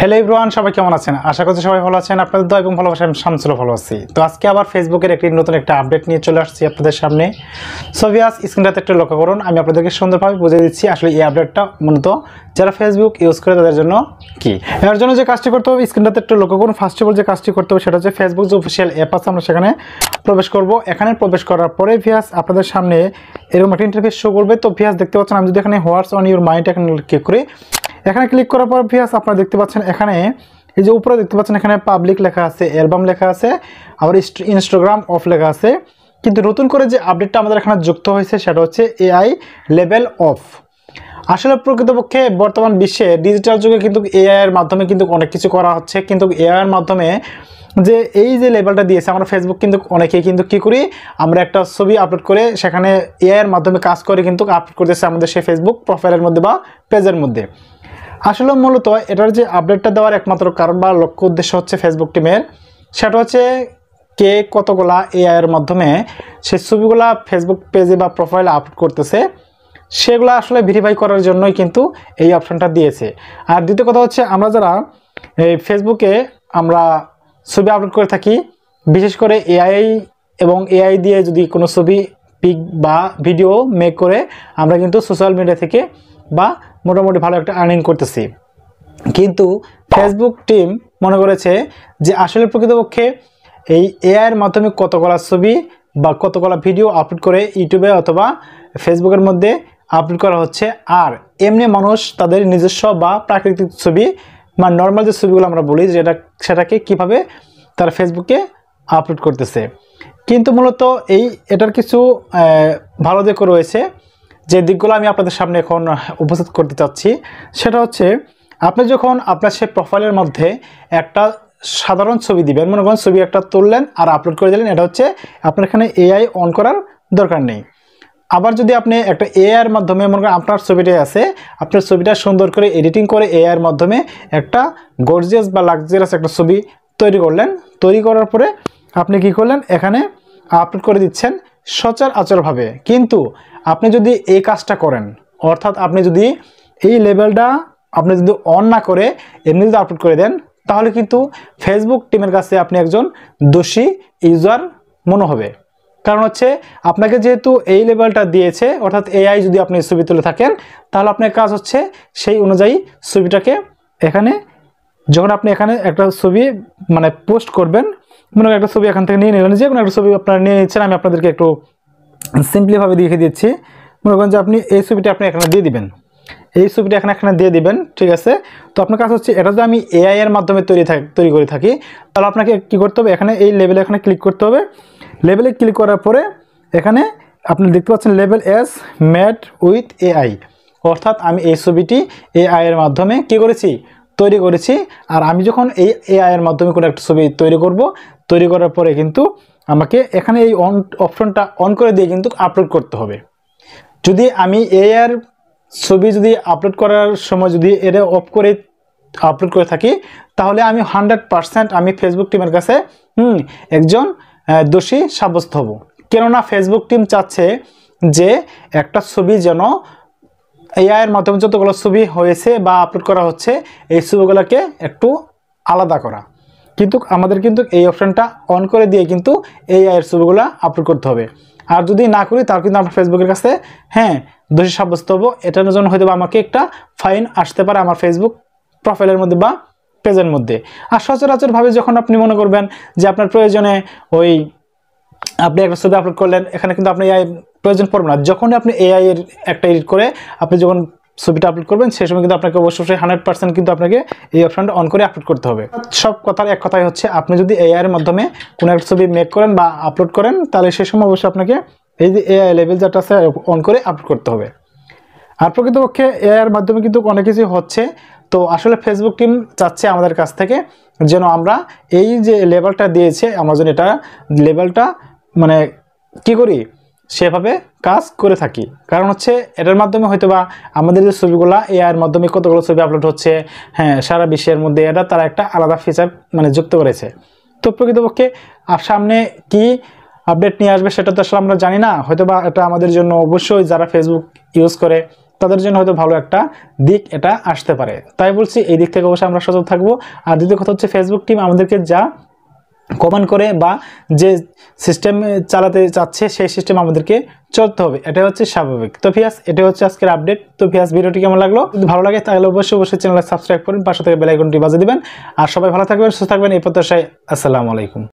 Hello everyone, সবাই কেমন আছেন? আশা করছি সবাই ভালো আছেন। আপনাদের দোয়া এবং ভালোবাসা আমি শামসুল ভালো আছি। তো আজকে আবার ফেসবুকের নতুন একটা আপডেট নিয়ে চলে আসছি আপনাদের সামনে। সো ভিউয়ার্স, স্ক্রিনটাতে একটু লক্ষ্য করুন। আমি আপনাদেরকে সুন্দরভাবে বুঝিয়ে দিচ্ছি আসলে এই আপডেটটা মূলত যারা ফেসবুক ইউজ করে তাদের জন্য কি। এর জন্য যে কাজটি করতে হবে স্ক্রিনটাতে একটু লক্ষ্য করুন। ফার্স্ট অফ অল যে কাজটি করতে হবে সেটা হচ্ছে ফেসবুক যে অফিসিয়াল অ্যাপ আছে আমরা সেখানে প্রবেশ করব। এখানে প্রবেশ করার পরে ভিউয়ার্স আপনাদের সামনে এরকম একটা ইন্টারফেস শো করবে। তো ভিউয়ার্স দেখতে পাচ্ছেন আমি যদি এখানে হোয়াটস অন ইউর মাইন্ড এখানে ক্লিক করি, এখানে ক্লিক করার পর ভিউয়ার্স আপনারা দেখতে পাচ্ছেন এখানে এই যে উপরে দেখতে পাচ্ছেন এখানে পাবলিক লেখা আছে, অ্যালবাম লেখা আছে, আবার ইনস্টাগ্রাম অফ লেখা আছে। কিন্তু নতুন করে যে আপডেটটা আমাদের এখানে যুক্ত হয়েছে সেটা হচ্ছে এআই লেভেল অফ। আসলে প্রকৃতপক্ষে বর্তমান বিশ্বে ডিজিটাল যুগে কিন্তু এআই এর মাধ্যমে কিন্তু অনেক কিছু করা হচ্ছে। কিন্তু এআই এর মাধ্যমে যে এই যে লেভেলটা দিয়েছে আমরা ফেসবুক কিন্তু অনেকেই কিন্তু কী করি, আমরা একটা ছবি আপলোড করে সেখানে এআই এর মাধ্যমে কাজ করে কিন্তু আপলোড করতেছে আমাদের সেই ফেসবুক প্রোফাইলের মধ্যে বা পেজের মধ্যে। আসলে মূলত এটার যে আপডেটটা দেওয়ার একমাত্র কারণ বা লক্ষ্য উদ্দেশ্য হচ্ছে ফেসবুক টিমের, সেটা হচ্ছে কে কতগুলা এআইয়ের মাধ্যমে সেই ছবিগুলা ফেসবুক পেজে বা প্রোফাইলে আপলোড করতেছে সেগুলো আসলে ভেরিফাই করার জন্যই কিন্তু এই অপশানটা দিয়েছে। আর দ্বিতীয় কথা হচ্ছে আমরা যারা এই ফেসবুকে আমরা ছবি আপলোড করে থাকি, বিশেষ করে এআই এবং এআই দিয়ে যদি কোনো ছবি পিক বা ভিডিও মেক করে আমরা কিন্তু সোশ্যাল মিডিয়া থেকে বা মোটামুটি ভালো একটা আর্নিং করতেছি। কিন্তু ফেসবুক টিম মনে করেছে যে আসলে প্রকৃতপক্ষে এই এআইয়ের মাধ্যমে কতগুলা ছবি বা কতগুলা ভিডিও আপলোড করে ইউটিউবে অথবা ফেসবুকের মধ্যে আপলোড করা হচ্ছে, আর এমনি মানুষ তাদের নিজস্ব বা প্রাকৃতিক ছবি বা নর্মাল যে ছবিগুলো আমরা বলি সেটাকে কিভাবে তারা ফেসবুকে আপলোড করতেছে। কিন্তু মূলত এটার কিছু ভালো দিকও রয়েছে, যে দিকগুলো আমি আপনাদের সামনে এখন উপস্থিত করতে চাচ্ছি। সেটা হচ্ছে আপনি যখন আপনার সেই প্রোফাইলের মধ্যে একটা সাধারণ ছবি দিবেন, মনে করেন ছবি একটা তুললেন আর আপলোড করে দিলেন, এটা হচ্ছে আপনার এখানে এআই অন করার দরকার নেই। আবার যদি আপনি একটা এআই এর মাধ্যমে মনে করেন আপনার ছবিটাই আছে, আপনার ছবিটা সুন্দর করে এডিটিং করে এআই এর মাধ্যমে একটা গর্জিয়াস বা লাক্সারিয়াস একটা ছবি তৈরি করলেন, তৈরি করার পরে আপনি কি করলেন এখানে আপলোড করে দিচ্ছেন সচরাচরভাবে। কিন্তু আপনি যদি এই কাজটা করেন, অর্থাৎ আপনি যদি এই লেভেলটা আপনি যদি অন না করে এমনি যদি আপলোড করে দেন, তাহলে কিন্তু ফেসবুক টিমের কাছে আপনি একজন দোষী ইউজার মনে হবে। কারণ হচ্ছে আপনাকে যেহেতু এই লেভেলটা দিয়েছে, অর্থাৎ এআই যদি আপনি ছবি তুলে থাকেন তাহলে আপনার কাজ হচ্ছে সেই অনুযায়ী ছবিটাকে এখানে যখন আপনি এখানে একটা ছবি মানে পোস্ট করবেন, মনে করেন একটা ছবি এখান থেকে নিয়ে নিলেন, যে কোনো একটা ছবি আপনারা নিয়ে নিচ্ছেন, আমি আপনাদেরকে একটু সিম্পলিভাবে দেখে দিচ্ছি। মনে করেন যে আপনি এই ছবিটা আপনি এখানে দিয়ে দিবেন, এই ছবিটা এখানে দিয়ে দিবেন, ঠিক আছে? তো আপনার কাজ হচ্ছে এটা যদি আমি এআই এর মাধ্যমে তৈরি করে থাকি, তাহলে আপনাকে কি করতে হবে, এখানে এই লেভেলে এখানে ক্লিক করতে হবে। লেভেলে ক্লিক করার পরে এখানে আপনি দেখতে পাচ্ছেন level S made with AI, অর্থাৎ আমি এই ছবিটি এআই এর মাধ্যমে কি করেছি, তৈরি করেছি। আর আমি যখন এই এআই এর মাধ্যমে কোনো একটা ছবি তৈরি করার পরে কিন্তু আমাকে এখানে এই অপশনটা অন করে দিয়ে কিন্তু আপলোড করতে হবে। যদি আমি এআই এর ছবি যদি আপলোড করার সময় যদি এটা অফ করে আপলোড করে থাকি, তাহলে আমি 100% আমি ফেসবুক টিমের কাছে একজন দোষী সাব্যস্ত হব। কেননা ফেসবুক টিম চাচ্ছে যে একটা ছবি যেন এআই এর মাধ্যমে যতগুলো ছবি হয়েছে বা আপলোড করা হচ্ছে এই ছবিগুলোকে একটু আলাদা করা। কিন্তু আমাদের কিন্তু এই অপশানটা অন করে দিয়ে কিন্তু এআই এর ছবিগুলো আপলোড করতে হবে। আর যদি না করি তাহলে কিন্তু আমরা ফেসবুকের কাছে দোষী সাব্যস্ত হবো। এটার জন্য হয়তো আমাকে একটা ফাইন আসতে পারে আমার ফেসবুক প্রোফাইলের মধ্যে বা পেজের মধ্যে। আর সচরাচরভাবে যখন আপনি মনে করবেন যে আপনার প্রয়োজনে আপনি একটা ছবি আপলোড করলেন, এখানে কিন্তু আপনি এআই প্রয়োজন পড়বে না। যখনই আপনি এআই এর একটা এডিট করে আপনি যখন ছবিটা আপলোড করবেন, সেই সময় কিন্তু আপনাকে অবশ্যই 100% কিন্তু আপনাকে এই অপশনটা অন করে আপলোড করতে হবে। সব কথার এক কথাই হচ্ছে আপনি যদি এআই এর মাধ্যমে কোনো একটা ছবি মেক করেন বা আপলোড করেন, তাহলে সেই সময় অবশ্যই আপনাকে এই যে এআই লেভেল যেটা আছে অন করে আপলোড করতে হবে। আর প্রকৃতপক্ষে এআই এর মাধ্যমে কিন্তু অনেক কিছু হচ্ছে। তো আসলে ফেসবুক টিম চাচ্ছে আমাদের কাছ থেকে যেন আমরা এই যে লেভেলটা দিয়েছে আমরা যেন এটা লেভেলটা মানে কি করি সেভাবে কাজ করে থাকি। কারণ হচ্ছে এটার মাধ্যমে হয়তোবা আমাদের যে ছবিগুলো এআই এর মাধ্যমে কতগুলো ছবি আপলোড হচ্ছে, সারা বিশ্বের মধ্যে এটা তারা একটা আলাদা ফিচার মানে যুক্ত করেছে। তো প্রকৃতপক্ষে সামনে কি আপডেট নিয়ে আসবে সেটা তো আসলে আমরা জানি না। হয়তোবা এটা আমাদের জন্য অবশ্যই যারা ফেসবুক ইউজ করে তাদের জন্য হয়তো ভালো একটা দিক এটা আসতে পারে। তাই বলছি এই দিক থেকে অবশ্যই আমরা সচেতন থাকবো। আর দ্বিতীয় কথা হচ্ছে ফেসবুক টিম আমাদেরকে যা কমেন্ট করে বা যে সিস্টেম চালাতে চাচ্ছে সেই সিস্টেম আমাদেরকে চলতে হবে, এটা হচ্ছে স্বাভাবিক। তো ভিউয়ার্স, এটা হচ্ছে আজকের আপডেট। তো ভিউয়ার্স, ভিডিওটি কেমন লাগলো? যদি ভালো লাগে তাহলে অবশ্যই চ্যানেলটা সাবস্ক্রাইব করুন, পাশে থেকে বেল আইকনটি বাজিয়ে দিবেন। আর সবাই ভালো থাকবেন, সুস্থ থাকবেন, এই প্রত্যাশায় আসসালামু আলাইকুম।